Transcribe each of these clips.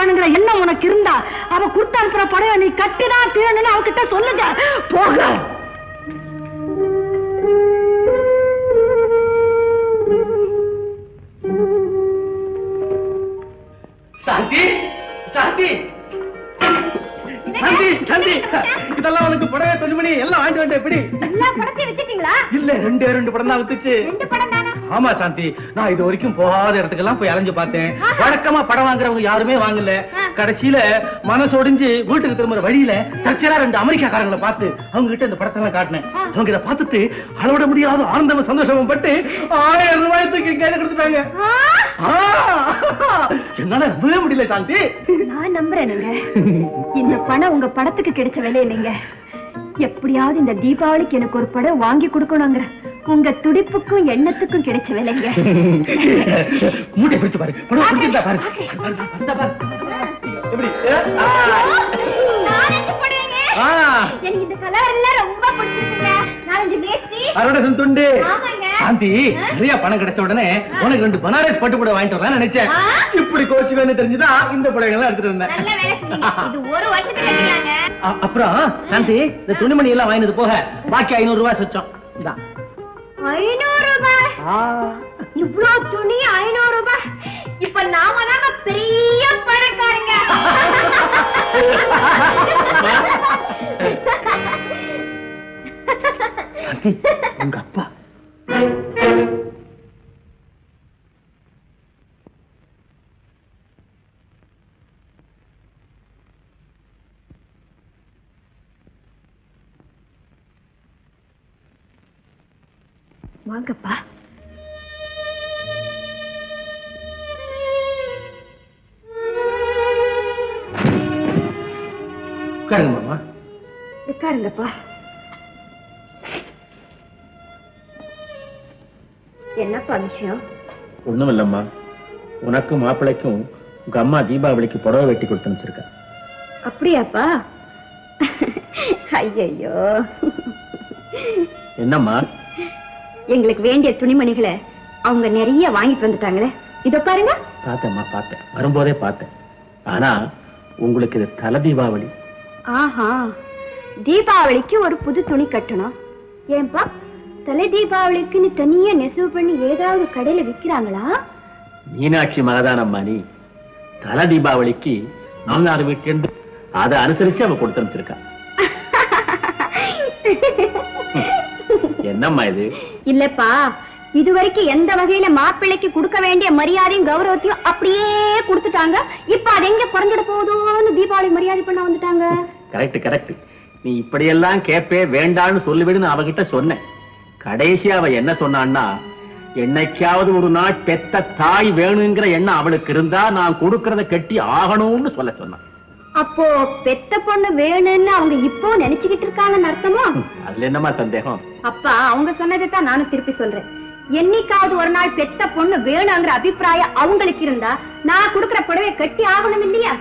வேணுங்கிற எண்ணம் உனக்கு இருந்தா அவ கொடுத்து அனுப்புற புடவை நீ கட்டிதான் தீரணும்னு அவகிட்ட சொல்லுங்க. போக. சாந்தி, சாந்தி, சாந்தி, சாந்தி, இதெல்லாம் உனக்கு புடவை துணிமணி எல்லாம் வாங்கிட்டு வந்து எப்படி? எல்லா படத்தையும் வித்துட்டீங்களா? இல்ல, ரெண்டு படம் தான் வித்துச்சு. 2 படம் தானா? ஆமா சாந்தி, நான் இது வரைக்கும் போகாத இடத்துக்கெல்லாம் போய் அலைஞ்சு பார்த்தேன். வழக்கமா படம் வாங்குறவங்க யாருமே வாங்கல. கடைசியில மனசோடிஞ்சு வீட்டுக்கு திரும்புற வழியில தற்செயலா 2 அமெரிக்காக்காரங்களை பார்த்து அவங்க கிட்ட இந்த படத்தெல்லாம் காட்டினேன். அவங்க இதை பார்த்துட்டு அளவிட முடியாத ஆனந்தமும் சந்தோஷமும் பட்டு 1000 ரூபாய்க்கு கையில கொடுத்துட்டாங்க. என்னால நம்பவே முடியல சாந்தி. நான் நம்புறேனுங்க. இந்த பணம் உங்க படத்துக்கு கிடைச்ச விலை இல்லைங்க. எப்படியாவது இந்த தீபாவளிக்கு எனக்கு ஒரு படம் வாங்கி கொடுக்கணுங்கிற உங்க துடிப்புக்கும் எண்ணத்துக்கும் கிடைச்ச விலைங்க. மூட்டை பிடிச்சு பாரு, படம் பிடிச்சிருந்தா பாரு. எப்படி எனக்கு இந்த கலர் எல்லாம் ரொம்ப பிடிச்சிருக்குங்க. 4-5 வேஷ்டி, அரோடசன் துண்டு. சாந்தி, நிறைய பணம் கிடைச்ச உடனே உனக்கு 2 பனாரஸ் பட்டு கூட வாங்கிட்டு வரேன் நினைச்சேன். இப்படி கோச்சு வேணும் தெரிஞ்சுதான் இந்த புடவைகள் எடுத்துட்டு வந்தேன். இது 1 வருஷத்துக்கு கட்டினாங்க. அப்புறம் சாந்தி, இந்த துணிமணி எல்லாம் வாங்கினது போக பாக்கி 500 ரூபாய் சொச்சம். 500 ரூபாய்? இவ்வளவு துணி 500 ரூபாய்? இப்ப நாம தாங்க பெரிய பணக்காரங்க. உங்க அப்பா வாங்கப்பா. உட்காருங்க மாமா. உட்காருங்கப்பா. என்னப்பா விஷயம்? ஒண்ணும் இல்லம்மா, உனக்கும் மாப்பிள்ளைக்கும் உங்க அம்மா தீபாவளிக்கு புடவை வெட்டி கொடுத்து அனுப்பிச்சிருக்கா. அப்படியாப்பா? ஐயோ, என்னம்மா? எங்களுக்கு வேண்டிய துணிமணிகளை அவங்க நிறைய வாங்கிட்டு வந்துட்டாங்களே. இத பாருங்க. பார்த்தேம்மா, பார்த்தேன், வரும்போதே பார்த்தேன். ஆனா உங்களுக்கு இது தலை தீபாவளி. ஆஹா, தீபாவளிக்கு ஒரு புது துணி கட்டணும். ஏன்பா, தலை தீபாவளிக்கு நீ தனியா நெசவு பண்ணி ஏதாவது கடையில விக்கிறாங்களா? மீனாட்சி மகதானம்மா நீ. தலை தீபாவளிக்கு மாமனார் வீட்டு அதை அனுசரிச்சு அவ கொடுத்து அனுப்பிச்சிருக்கா. என்னம்மா இது? இல்லப்பா, இதுவரைக்கும் எந்த வகையில மாப்பிள்ளைக்கு கொடுக்க வேண்டிய மரியாதையும் கௌரவத்தையும் அப்படியே கொடுத்துட்டாங்க. இப்ப அது எங்க குறைஞ்சிட போதும்னு தீபாவளி மரியாதை பண்ண வந்துட்டாங்க. Correct correct. நீ இப்படியெல்லாம் கேப்பே வேண்டான்னு சொல்லிவிடுன்னு அவகிட்ட சொன்னேன். கடைசியா அவ என்ன சொன்னான்னா, என்னைக்காவது ஒரு நாள் பெத்த தாய் வேணுங்கிற எண்ணம் அவளுக்கு இருந்தா நான் கொடுக்கறத கட்டி ஆகணும்னு சொல்ல சொன்னான். அப்போ பெத்த பொண்ணு வேணும்னு அவங்க இப்போ நினைச்சுக்கிட்டு இருக்காங்கன்னு அர்த்தமா? அதுல என்னமா சந்தேகம்? அப்பா, அவங்க சொன்னதை தான் நானும் திருப்பி சொல்றேன். என்னைக்காவது ஒரு நாள் பெத்த பொண்ணு வேணுங்கிற அபிப்பிராயம் அவங்களுக்கு இருந்தா நான் கொடுக்கற புடவை கட்டி ஆகணும் இல்லையா?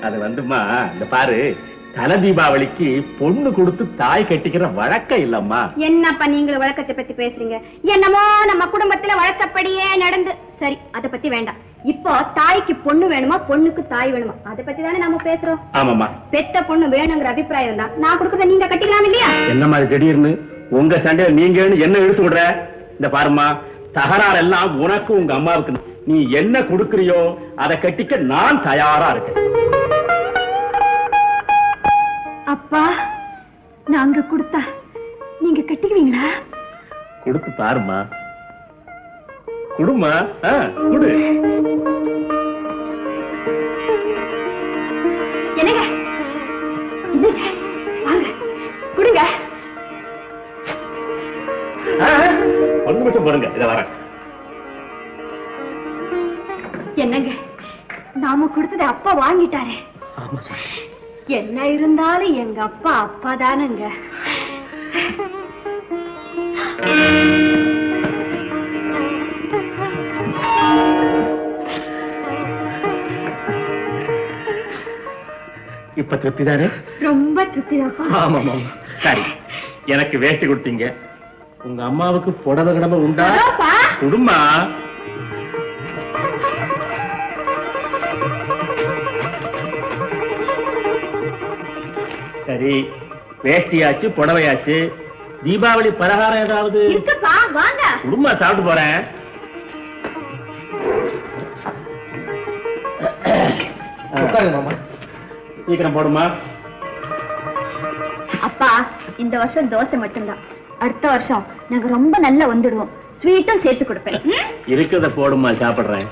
அது வந்துமா, இந்த பாரு, தலை தீபாவளிக்கு பொண்ணு கொடுத்து தாய் கட்டிக்கிற வழக்கம் இல்லம்மா. என்னப்பா நீங்களும் வழக்கத்தை பத்தி பேசுறீங்க? என்னமோ நம்ம குடும்பத்துல வழக்கப்படியே நடந்து. சரி, அதை பத்தி வேண்டாம். இப்போ தாய்க்கு பொண்ணு வேணுமா, பொண்ணுக்கு தாய் வேணுமா, அதை பத்தி தானே நம்ம பேசுறோம். ஆமாமா. பெத்த பொண்ணு வேணுங்கிற அபிப்பிராயம் தான் நான் கொடுக்கறத நீங்க கட்டிக்கலாம் இல்லையா? என்ன மாதிரி திடீர்னு உங்க சண்டையில நீங்க என்ன இழுத்து விடுற? இந்த பாருமா, தகராறு எல்லாம் உனக்கு உங்க அம்மாவுக்கு. நீ என்ன கொடுக்கறியோ அதை கட்டிக்க நான் தயாரா இருக்கேன். அப்பா, நாங்க கொடுத்தா நீங்க கட்டிக்குவீங்களா? கொடுத்து பாருமா. குடுமா, குடு. என்னங்க, வாங்க குடுங்க. ஒரு நிமிஷம் போடுங்க, இத வரேன். என்னங்க, நாம கொடுத்ததை அப்பா வாங்கிட்டாரே. ஆமா சார். என்ன இருந்தாலும் எங்க அப்பா அப்பா தானுங்க. இப்ப திருப்தி தானே? ரொம்ப திருப்தி தான். ஆமா ஆமா. சரி, எனக்கு வேஷ்டி கொடுத்தீங்க, உங்க அம்மாவுக்கு புடவை கடமை உண்டா? குடும்பா. சரி, வேஷ்டியாச்சு புடவையாச்சு, தீபாவளி பலகாரம் ஏதாவது இருக்குப்பா, வாங்க. குடும்பமா சாப்பிட்டு போறேன். மாமா, சீக்கிரம் போடுமா. அப்பா, இந்த வருஷம் தோசை மட்டும்தான். அடுத்த வருஷம் நாங்க ரொம்ப நல்லா வந்துடுவோம். ஸ்வீட்டும் சேர்த்து கொடுப்பேன். இருக்கிறத போடுமா, சாப்பிடுறேன்.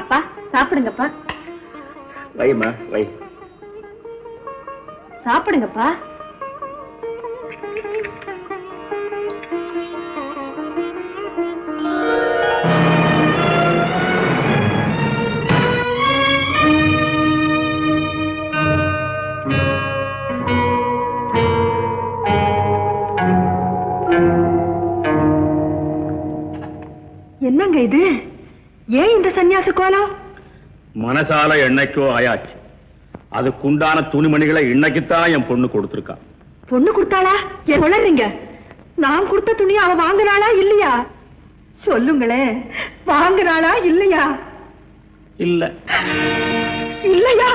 அப்பா, சாப்பிடுங்கப்பா. வைமா, வை. சாப்பிடுங்கப்பா. என்னங்க இது? ஏன் இந்த சன்னியாச கோலம்? மனசால என்னைக்கோ ஆயாச்சு. அதுக்குண்டான துணிமணிகளை இன்னைக்குத்தான் என் பொண்ணு கொடுத்திருக்கா. பொண்ணு கொடுத்தாளா? ஏன் உளறீங்க? நான் கொடுத்த துணியை அவ வாங்குறாளா இல்லையா? சொல்லுங்களே, வாங்குறாளா இல்லையா? இல்ல. இல்லையா?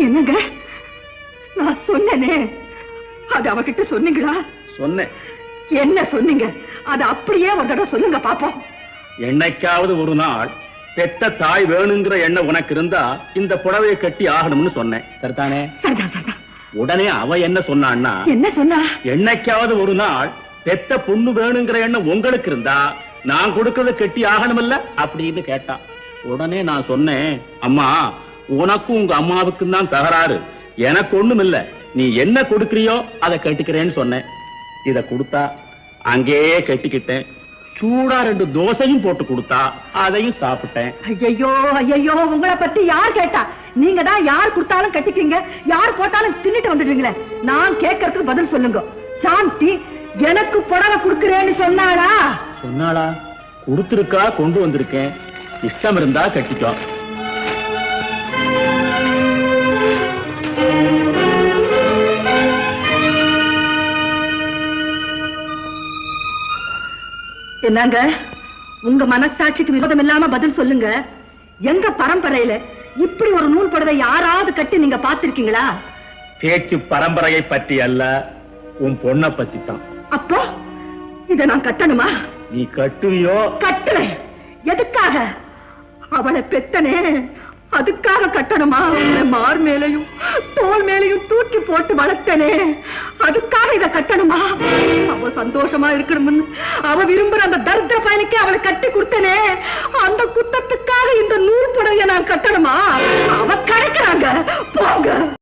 என்னங்க, நான் சொன்னேனே, அது அவகிட்ட சொன்னீங்களா? சொன்னேன். என்ன சொன்னீங்க? அது அப்படியே ஒரு தடவை சொல்லுங்க பாப்போம். என்னைக்காவது ஒரு நாள் பெத்த தாய் வேணுங்கிற எண்ணம் உனக்கு இருந்தா இந்த புடவையை கட்டி ஆகணும்னு சொன்னேன். சரிதானே? சரிதான், சரிதான். உடனே அவ என்ன சொன்னான்னா, என்ன சொன்னா? என்னைக்காவது ஒரு நாள் பெத்த பொண்ணு வேணுங்கிற எண்ணம் உங்களுக்கு இருந்தா நான் கொடுக்கறத கட்டி ஆகணும்ல அப்படின்னு கேட்டா. உடனே நான் சொன்னேன், அம்மா உனக்கும் உங்க அம்மாவுக்கும் தான் தகராறு, எனக்கு ஒண்ணும் இல்ல, நீ என்ன கொடுக்கறியோ அதை கட்டிக்கிறேன்னு சொன்னேன். இத கொடுத்தா அங்கேயே கட்டிக்கிட்டேன். சூடா 2 தோசையும் போட்டு கொடுத்தா அதையும் சாப்பிட்டேன். ஐயோ ஐயோ, உங்களை பத்தி யார் கேட்டா? நீங்க தான் யார் கொடுத்தாலும் கட்டிக்கீங்க, யார் போட்டாலும் தின்னுட்டு வந்துடுவீங்களே. நான் கேட்கறதுக்கு பதில் சொல்லுங்க. சாந்தி எனக்கு புடவை கொடுக்கிறேன்னு சொன்னாளா? சொன்னாளா? கொடுத்திருக்கா, கொண்டு வந்திருக்கேன். இஷ்டம் இருந்தா கட்டிக்கோ. என்னங்க, உங்க மனசாட்சிக்கு விரோதம் இல்லாம பதில் சொல்லுங்க. எங்க பரம்பரையில இப்படி ஒரு நூல் புடவை யாராவது கட்டி நீங்க பாத்திருக்கீங்களா? பேச்சு பரம்பரையை பற்றி அல்ல, உன் பொண்ணை பத்தி தான். அப்போ இத நான் கட்டணுமா? நீ கட்டுவியோ? கட்டுறேன். எதுக்காக? அவளை பெத்தனே, அதுக்காக கட்டணுமா? மார் மேலையும் தோல் மேலையும் தூக்கி போட்டு வளர்த்தனே, அதுக்காக இத கட்டணுமா? அவ சந்தோஷமா இருக்கணும்னு அவ விரும்புற அந்த தரித்திர பயலுக்கு அவளை கட்டி கொடுத்தனே, அந்த குத்தத்துக்காக இந்த நூல் புடவைய நான் கட்டணுமா? அவ கிடைக்கிறாங்க, போங்க.